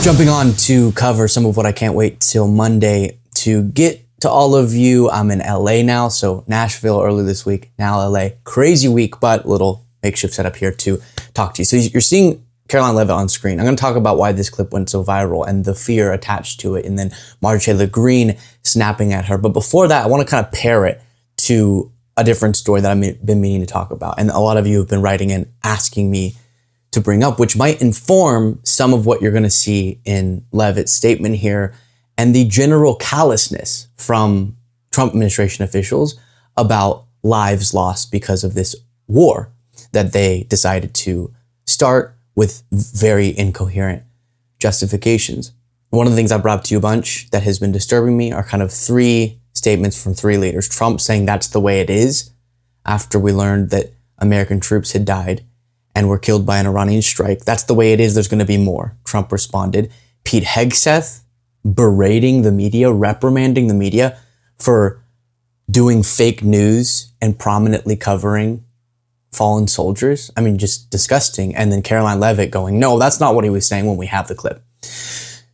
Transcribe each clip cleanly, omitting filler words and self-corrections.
Jumping on to cover some of what I can't wait till Monday to get to all of you. I'm in LA now, so Nashville early this week, now LA. Crazy week, but little makeshift setup here to talk to you. So you're seeing Karoline Leavitt on screen. I'm going to talk about why this clip went so viral and the fear attached to it, and then Marjorie Taylor Greene snapping at her. But before that, I want to kind of pair it to a different story that I've been meaning to talk about. And a lot of you have been writing in asking me to bring up, which might inform some of what you're going to see in Leavitt's statement here and the general callousness from Trump administration officials about lives lost because of this war that they decided to start with very incoherent justifications. One of the things I brought up to you a bunch that has been disturbing me are kind of three statements from three leaders. Trump saying that's the way it is after we learned that American troops had died and were killed by an Iranian strike. That's the way it is. There's going to be more. Trump responded. Pete Hegseth berating the media, reprimanding the media for doing fake news and prominently covering fallen soldiers. I mean, just disgusting. And then Karoline Leavitt going, no, that's not what he was saying when we have the clip.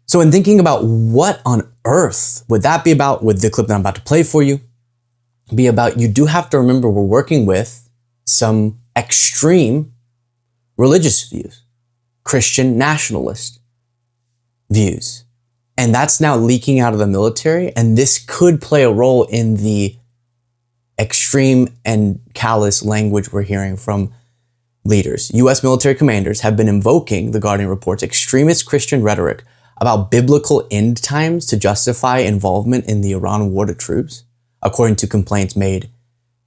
So in thinking about what on earth would that be about, would the clip that I'm about to play for you be about, you do have to remember we're working with some extreme religious views, Christian nationalist views. And that's now leaking out of the military. And this could play a role in the extreme and callous language we're hearing from leaders. U.S. military commanders have been invoking, The Guardian reports, extremist Christian rhetoric about biblical end times to justify involvement in the Iran war to troops, according to complaints made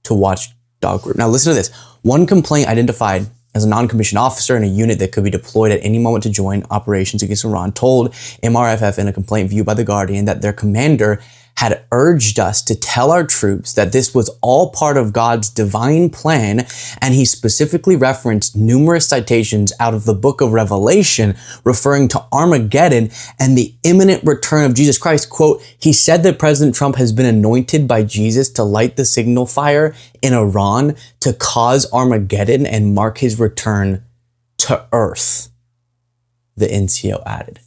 to Watchdog Group. Now listen to this. One complaint identified as a non-commissioned officer in a unit that could be deployed at any moment to join operations against Iran told MRFF in a complaint viewed by The Guardian that their commander had urged us to tell our troops that this was all part of God's divine plan, and he specifically referenced numerous citations out of the book of Revelation referring to Armageddon and the imminent return of Jesus Christ. Quote, he said that President Trump has been anointed by Jesus to light the signal fire in Iran to cause Armageddon and mark his return to Earth, the NCO added.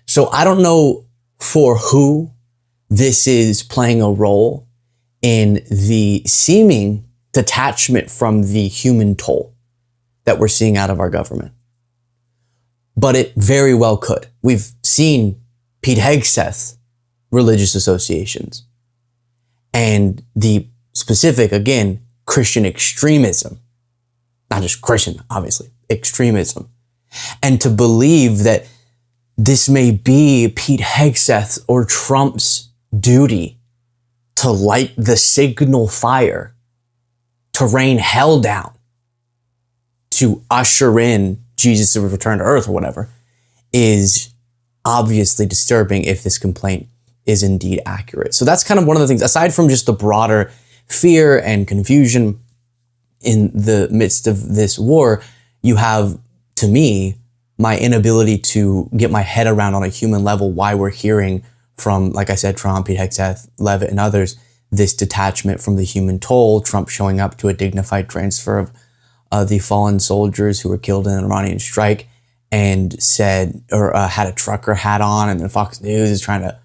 So I don't know for who this is playing a role in the seeming detachment from the human toll that we're seeing out of our government. But it very well could. We've seen Pete Hegseth religious associations and the specific, again, Christian extremism, not just Christian, obviously, extremism. And to believe that this may be Pete Hegseth or Trump's duty to light the signal fire, to rain hell down, to usher in Jesus' return to earth or whatever, is obviously disturbing if this complaint is indeed accurate. So that's kind of one of the things, aside from just the broader fear and confusion in the midst of this war, you have, to me, my inability to get my head around on a human level why we're hearing from, like I said, Trump, Pete Hegseth, Leavitt, and others, this detachment from the human toll, Trump showing up to a dignified transfer of the fallen soldiers who were killed in an Iranian strike and said, or had a trucker hat on, and then Fox News is trying to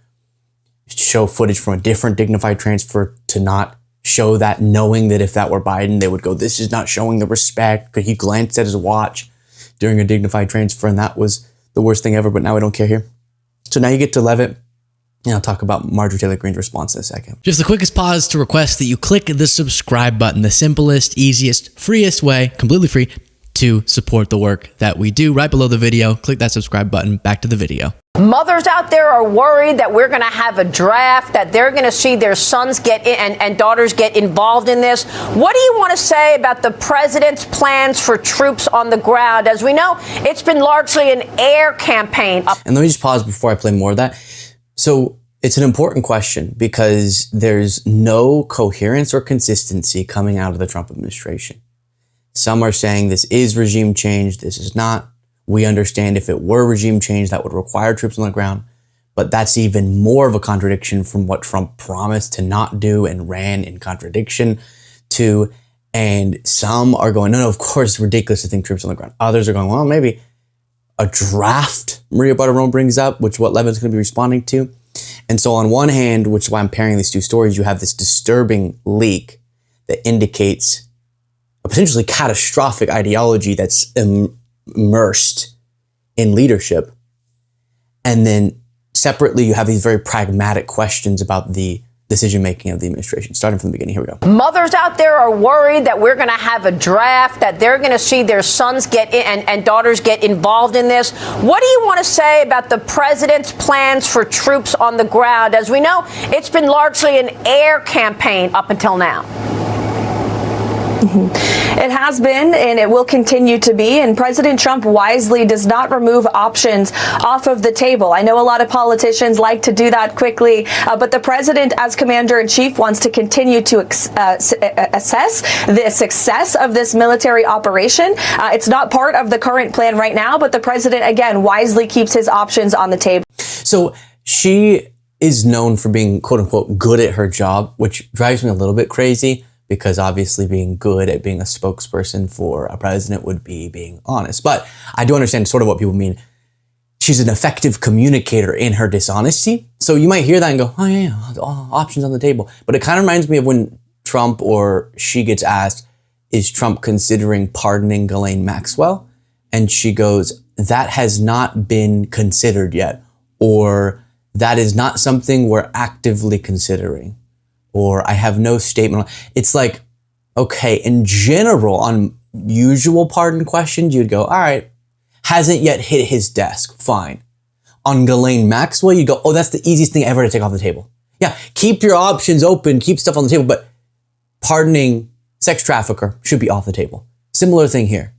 show footage from a different dignified transfer to not show that, knowing that if that were Biden, they would go, this is not showing the respect, because he glanced at his watch during a dignified transfer, and that was the worst thing ever, but now we don't care here. So now you get to Leavitt, and I'll talk about Marjorie Taylor Greene's response in a second. Just the quickest pause to request that you click the subscribe button, the simplest, easiest, freest way, completely free, to support the work that we do. Right below the video, click that subscribe button. Back to the video. Mothers out there are worried that we're going to have a draft, that they're going to see their sons get in and daughters get involved in this. What do you want to say about the president's plans for troops on the ground? As we know, it's been largely an air campaign. And let me just pause before I play more of that. So it's an important question because there's no coherence or consistency coming out of the Trump administration. Some are saying this is regime change. This is not. We understand if it were regime change, that would require troops on the ground. But that's even more of a contradiction from what Trump promised to not do and ran in contradiction to. And some are going, no, of course, it's ridiculous to think troops on the ground. Others are going, well, maybe a draft Maria Bartiromo brings up, which what Levin's going to be responding to. And so on one hand, which is why I'm pairing these two stories, you have this disturbing leak that indicates a potentially catastrophic ideology that's immersed in leadership. And then separately, you have these very pragmatic questions about the decision-making of the administration. Starting from the beginning, here we go. Mothers out there are worried that we're going to have a draft, that they're going to see their sons get in and daughters get involved in this. What do you want to say about the president's plans for troops on the ground? As we know, it's been largely an air campaign up until now. It has been, and it will continue to be, and President Trump wisely does not remove options off of the table. I know a lot of politicians like to do that quickly, but the president, as commander-in-chief, wants to continue to assess the success of this military operation. It's not part of the current plan right now, but the president, again, wisely keeps his options on the table. So she is known for being, quote-unquote, good at her job, which drives me a little bit crazy, because obviously being good at being a spokesperson for a president would be being honest. But I do understand sort of what people mean. She's an effective communicator in her dishonesty. So you might hear that and go, oh yeah, options on the table. But it kind of reminds me of when Trump or she gets asked, is Trump considering pardoning Ghislaine Maxwell? And she goes, that has not been considered yet. Or that is not something we're actively considering. Or I have no statement. It's like, okay, in general, on usual pardon questions, you'd go, all right, hasn't yet hit his desk, fine. On Ghislaine Maxwell, you go, oh, that's the easiest thing ever to take off the table. Yeah, keep your options open, keep stuff on the table, but pardoning sex trafficker should be off the table. Similar thing here.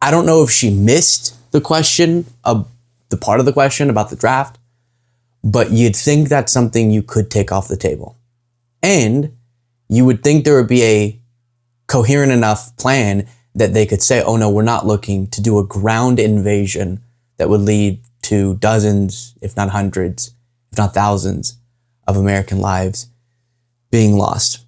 I don't know if she missed the question, the part of the question about the draft, but you'd think that's something you could take off the table. And you would think there would be a coherent enough plan that they could say, oh no, we're not looking to do a ground invasion that would lead to dozens, if not hundreds, if not thousands of American lives being lost.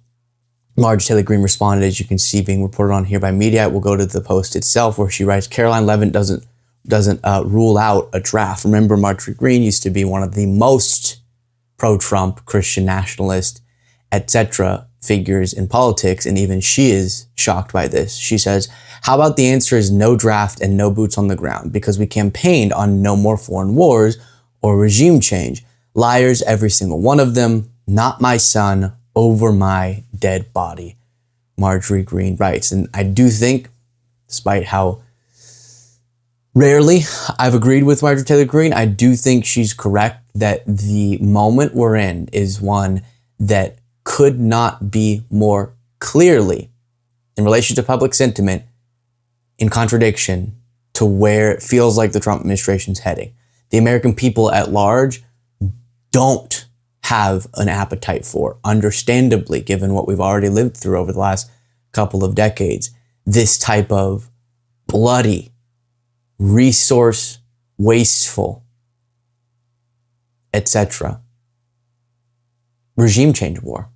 Marjorie Taylor Greene responded, as you can see, being reported on here by media. We'll go to the post itself where she writes, Karoline Leavitt doesn't rule out a draft. Remember, Marjorie Greene used to be one of the most pro-Trump Christian nationalist etc. figures in politics, and even she is shocked by this. She says, how about the answer is no draft and no boots on the ground, because we campaigned on no more foreign wars or regime change. Liars, every single one of them. Not my son, over my dead body, Marjorie Greene writes. And I do think, despite how rarely I've agreed with Marjorie Taylor Greene, I do think she's correct that the moment we're in is one that could not be more clearly, in relation to public sentiment, in contradiction to where it feels like the Trump administration's heading. The American people at large don't have an appetite for, understandably, given what we've already lived through over the last couple of decades, this type of bloody, resource wasteful, etc. regime change war.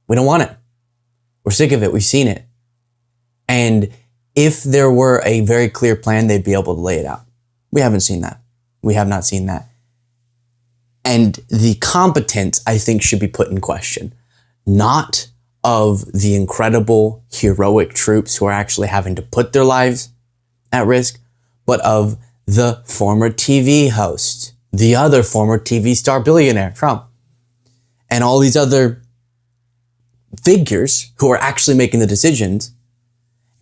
We don't want it. We're sick of it. We've seen it. And if there were a very clear plan, they'd be able to lay it out. We haven't seen that. We have not seen that. And the competence, I think, should be put in question. Not of the incredible, heroic troops who are actually having to put their lives at risk, but of the former TV host, the other former TV star billionaire, Trump, and all these other figures who are actually making the decisions.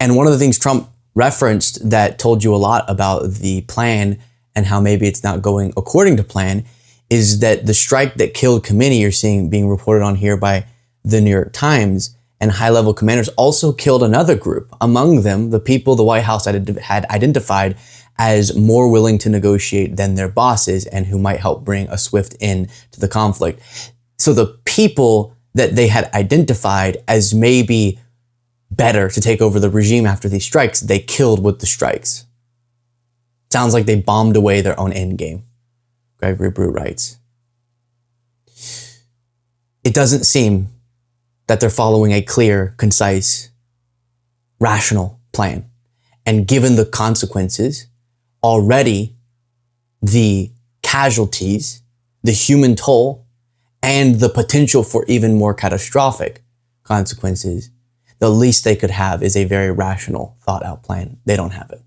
And one of the things Trump referenced that told you a lot about the plan and how maybe it's not going according to plan is that the strike that killed Khamenei, you're seeing being reported on here by the New York Times, and high-level commanders also killed another group. Among them, the people the White House had identified as more willing to negotiate than their bosses and who might help bring a swift end to the conflict. So the people that they had identified as maybe better to take over the regime after these strikes, they killed with the strikes. Sounds like they bombed away their own endgame, Gregory Brew writes. It doesn't seem that they're following a clear, concise, rational plan. And given the consequences, already the casualties, the human toll, and the potential for even more catastrophic consequences, the least they could have is a very rational, thought out plan. They don't have it.